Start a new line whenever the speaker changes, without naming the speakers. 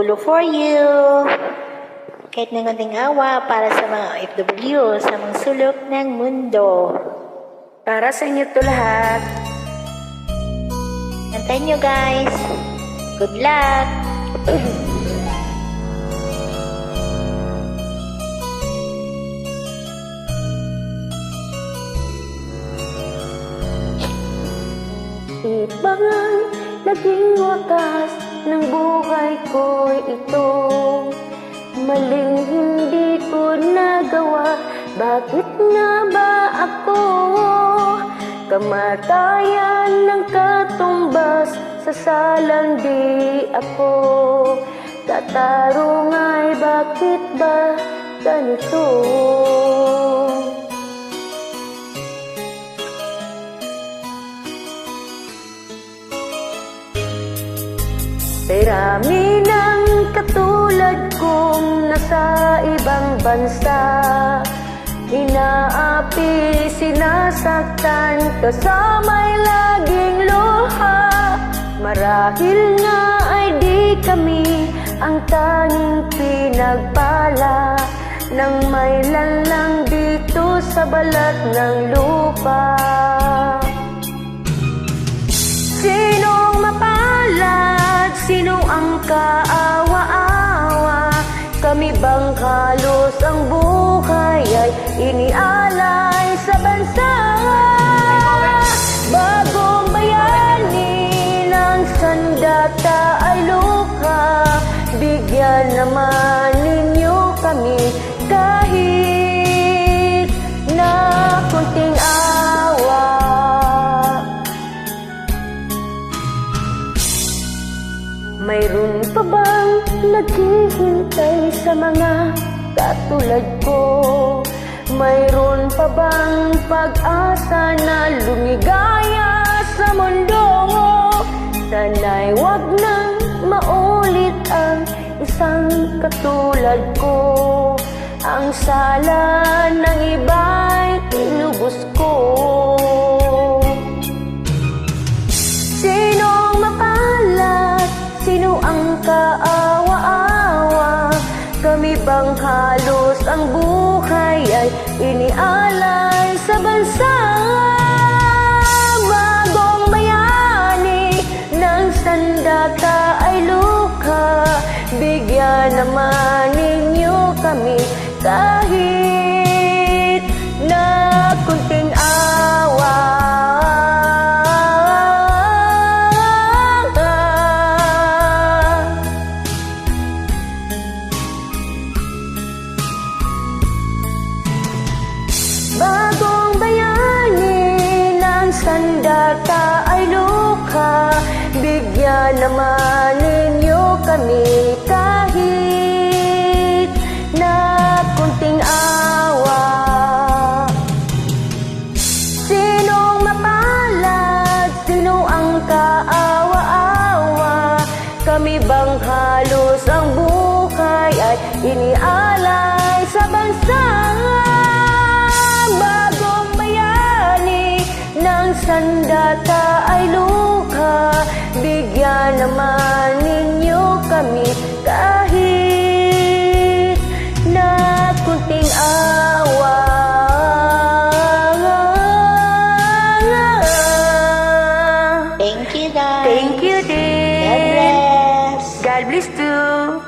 Tulo for you. Kahit ng konting awa para sa mga OFW sa mga sulok ng mundo.
Para sa inyo to lahat.
Antayin nyo guys. Good luck.
Ibang naging wakas ng buhay ko ito. Maling hindi ko nagawa, bakit nga ba ako? Kamatayan ng katumbas, sasalang di ako. Tatarong bakit ba ganito? Marami ng katulad kong nasa ibang bansa, inaapi, sinasaktan, kasama'y laging luha. Marahil nga ay di kami ang tanging pinagpala ng may lanlang dito sa balat ng lupa. Sinong mapalad? Sino ang kaawa-awa? Kami bang halos ang buhay ay inialay sa bansa? Bagong bayani ng sandata ay luka. Bigyan naman ninyo kami kahit na kunting awa. Mayroon pa bang naghihintay sa mga katulad ko? Mayroon pa bang pag-asa na lumigaya sa mundo? Sana'y wag nang maulit ang isang katulad ko. Ang sala ng iba'y inubos ko. Sinong mapalad? Sino ang kaawa-awa? Kami bang halos ang buhay ay inialay sa bansa? Bagong bayani ng sandata ay luka. Bigyan naman ninyo kami kahit na kunting awa. Bagong bayani ng sandata ay luka. Bigyan naman ninyo kami kahit na kunting awa. Sinong mapalad? Sino ang kaawa-awa? Kami bang halos ang buhay ay inialay sa bansa? Bagong bayani ng sandata ay luka. Bigyan naman ninyo kami kahit na kunting awa.
Thank you guys.
Thank you, dear.
God bless.
God bless too.